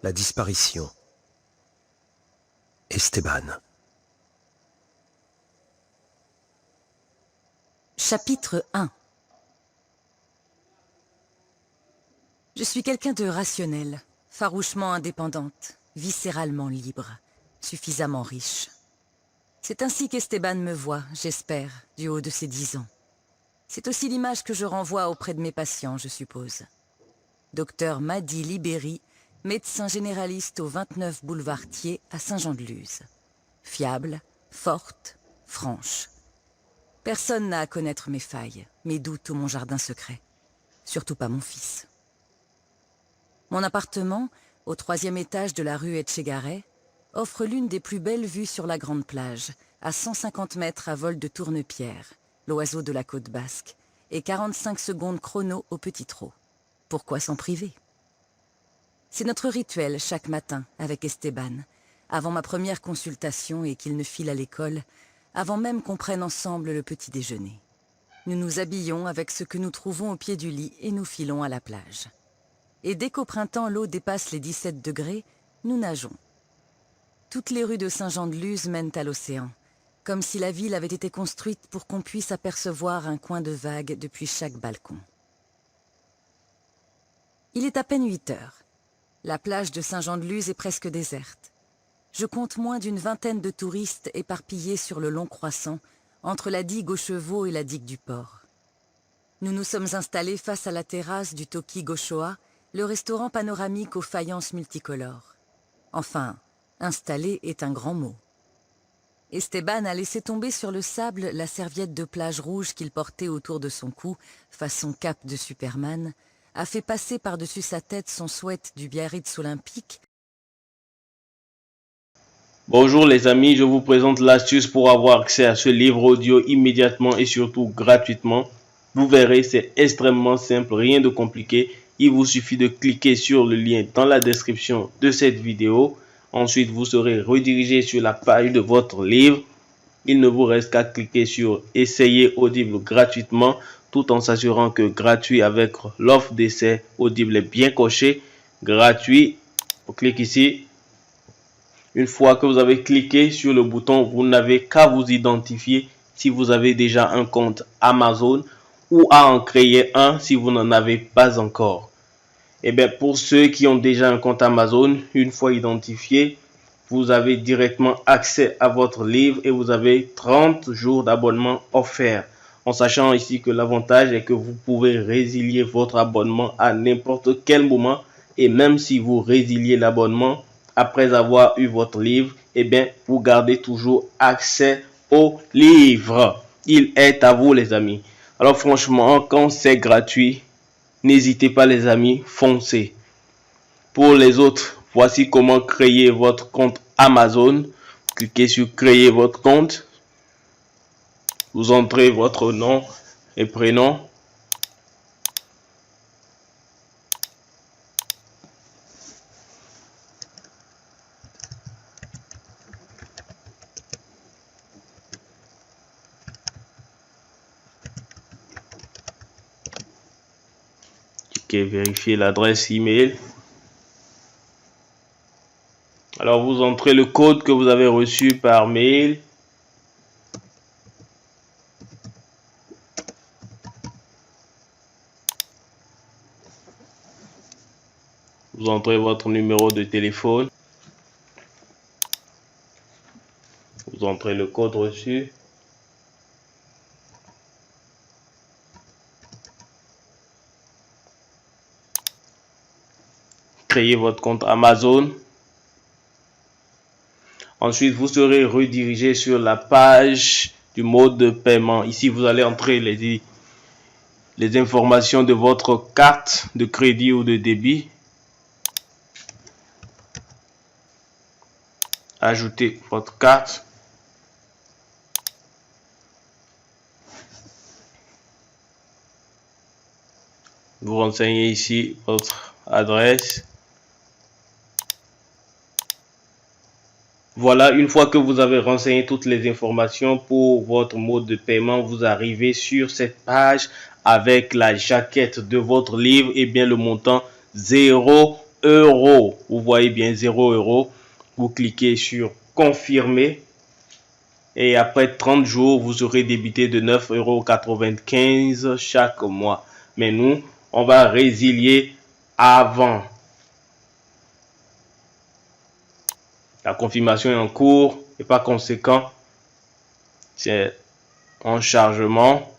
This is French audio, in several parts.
La disparition. Esteban. Chapitre 1. Je suis quelqu'un de rationnel, farouchement indépendante, viscéralement libre, suffisamment riche. C'est ainsi qu'Esteban me voit, j'espère, du haut de ses 10 ans. C'est aussi l'image que je renvoie auprès de mes patients, je suppose. Docteur Madi Libéry, médecin généraliste au 29 boulevard Thiers à Saint-Jean-de-Luz. Fiable, forte, franche. Personne n'a à connaître mes failles, mes doutes ou mon jardin secret. Surtout pas mon fils. Mon appartement, au 3e étage de la rue Etchegaray, offre l'une des plus belles vues sur la grande plage, à 150 mètres à vol de Tournepierre, l'oiseau de la côte basque, et 45 secondes chrono au petit trot. Pourquoi s'en priver? C'est notre rituel chaque matin avec Esteban, avant ma première consultation et qu'il ne file à l'école, avant même qu'on prenne ensemble le petit déjeuner. Nous nous habillons avec ce que nous trouvons au pied du lit et nous filons à la plage. Et dès qu'au printemps l'eau dépasse les 17 degrés, nous nageons. Toutes les rues de Saint-Jean-de-Luz mènent à l'océan, comme si la ville avait été construite pour qu'on puisse apercevoir un coin de vague depuis chaque balcon. Il est à peine 8 heures. La plage de Saint-Jean-de-Luz est presque déserte. Je compte moins d'une vingtaine de touristes éparpillés sur le long croissant, entre la digue aux chevaux et la digue du port. Nous nous sommes installés face à la terrasse du Toki Goshoa, le restaurant panoramique aux faïences multicolores. Enfin, installé est un grand mot. Esteban a laissé tomber sur le sable la serviette de plage rouge qu'il portait autour de son cou, façon cape de Superman, a fait passer par-dessus sa tête son sweat du Biarritz olympique. Bonjour les amis, je vous présente l'astuce pour avoir accès à ce livre audio immédiatement et surtout gratuitement. Vous verrez, c'est extrêmement simple, rien de compliqué. Il vous suffit de cliquer sur le lien dans la description de cette vidéo. Ensuite, vous serez redirigé sur la page de votre livre. Il ne vous reste qu'à cliquer sur « Essayer Audible gratuitement » tout en s'assurant que gratuit avec l'offre d'essai Audible est bien coché. Gratuit, on clique ici. Une fois que vous avez cliqué sur le bouton, vous n'avez qu'à vous identifier si vous avez déjà un compte Amazon ou à en créer un si vous n'en avez pas encore. Et bien pour ceux qui ont déjà un compte Amazon, une fois identifié, vous avez directement accès à votre livre et vous avez 30 jours d'abonnement offerts. En sachant ici que l'avantage est que vous pouvez résilier votre abonnement à n'importe quel moment. Et même si vous résiliez l'abonnement après avoir eu votre livre, eh bien vous gardez toujours accès au livre. Il est à vous les amis. Alors franchement, quand c'est gratuit, n'hésitez pas les amis, foncez. Pour les autres, voici comment créer votre compte Amazon. Cliquez sur créer votre compte. Vous entrez votre nom et prénom. Cliquez vérifier l'adresse email. Alors vous entrez le code que vous avez reçu par mail. Vous entrez votre numéro de téléphone. Vous entrez le code reçu. Créez votre compte Amazon. Ensuite, vous serez redirigé sur la page du mode de paiement. Ici, vous allez entrer les informations de votre carte de crédit ou de débit. Ajoutez votre carte. Vous renseignez ici votre adresse. Voilà, une fois que vous avez renseigné toutes les informations pour votre mode de paiement, vous arrivez sur cette page avec la jaquette de votre livre et bien le montant 0 €. Vous voyez bien 0 €. Vous cliquez sur confirmer. Et après 30 jours, vous serez débité de 9,95 € chaque mois. Mais nous, on va résilier avant. La confirmation est en cours et par conséquent, c'est en chargement.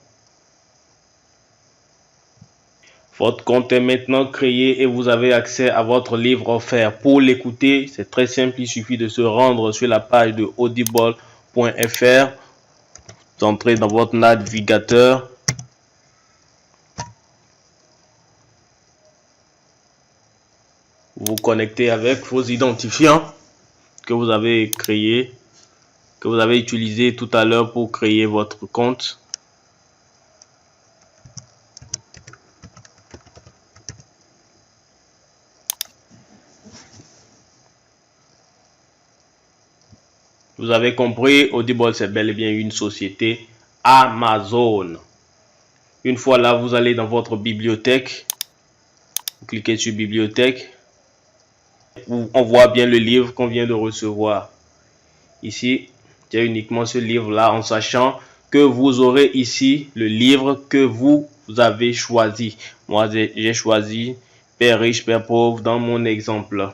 Votre compte est maintenant créé et vous avez accès à votre livre offert. Pour l'écouter, c'est très simple. Il suffit de se rendre sur la page de audible.fr. Vous entrez dans votre navigateur. Vous vous connectez avec vos identifiants que vous avez créés, que vous avez utilisé tout à l'heure pour créer votre compte. Vous avez compris, Audible, c'est bel et bien une société Amazon. Une fois là, vous allez dans votre bibliothèque. Vous cliquez sur bibliothèque. On voit bien le livre qu'on vient de recevoir. Ici, il y a uniquement ce livre-là, en sachant que vous aurez ici le livre que vous avez choisi. Moi, j'ai choisi Père riche, Père pauvre dans mon exemple.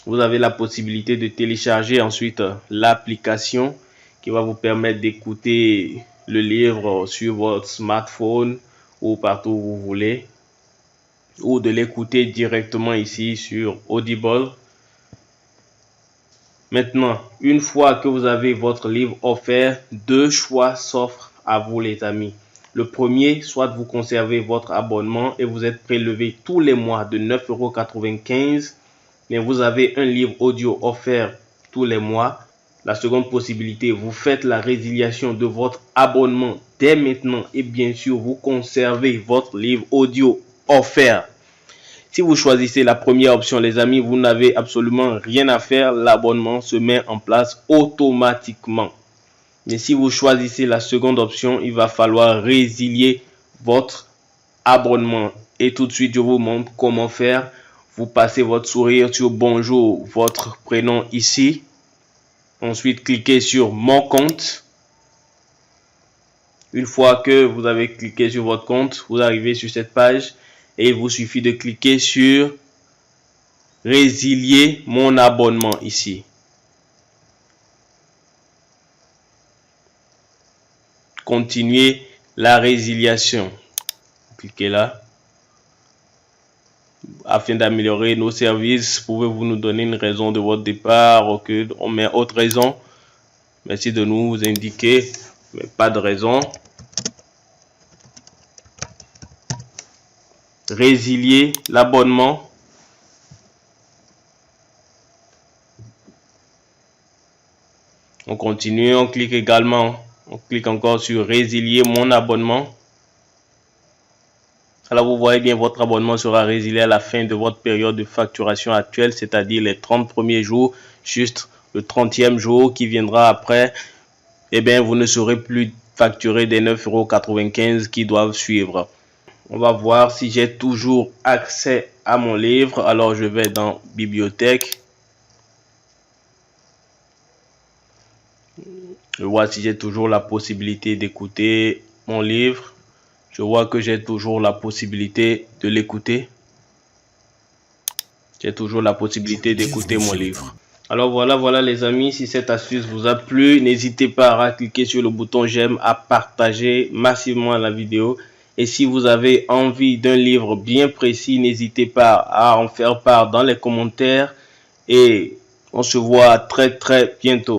Vous avez la possibilité de télécharger ensuite l'application qui va vous permettre d'écouter le livre sur votre smartphone ou partout où vous voulez, ou de l'écouter directement ici sur Audible. Maintenant, une fois que vous avez votre livre offert, deux choix s'offrent à vous les amis. Le premier, soit vous conservez votre abonnement et vous êtes prélevé tous les mois de 9,95 €. Mais vous avez un livre audio offert tous les mois. La seconde possibilité, vous faites la résiliation de votre abonnement dès maintenant et bien sûr, vous conservez votre livre audio offert. Si vous choisissez la première option, les amis, vous n'avez absolument rien à faire. L'abonnement se met en place automatiquement. Mais si vous choisissez la seconde option, il va falloir résilier votre abonnement. Et tout de suite, je vous montre comment faire. Vous passez votre sourire sur bonjour, votre prénom ici. Ensuite, cliquez sur mon compte. Une fois que vous avez cliqué sur votre compte, vous arrivez sur cette page et il vous suffit de cliquer sur résilier mon abonnement ici. Continuez la résiliation. Cliquez là. Afin d'améliorer nos services, pouvez-vous nous donner une raison de votre départ? Ok, on met autre raison. Merci de nous indiquer, mais pas de raison. Résilier l'abonnement. On continue, on clique également, on clique encore sur résilier mon abonnement. Alors vous voyez bien, votre abonnement sera résilié à la fin de votre période de facturation actuelle, c'est-à-dire les 30 premiers jours, juste le 30e jour qui viendra après, eh bien vous ne serez plus facturé des 9,95 € qui doivent suivre. On va voir si j'ai toujours accès à mon livre. Alors je vais dans bibliothèque. Je vois si j'ai toujours la possibilité d'écouter mon livre. Je vois que j'ai toujours la possibilité de l'écouter. J'ai toujours la possibilité d'écouter mon livre. Alors voilà les amis, si cette astuce vous a plu, n'hésitez pas à cliquer sur le bouton j'aime, à partager massivement la vidéo. Et si vous avez envie d'un livre bien précis, n'hésitez pas à en faire part dans les commentaires. Et on se voit très bientôt.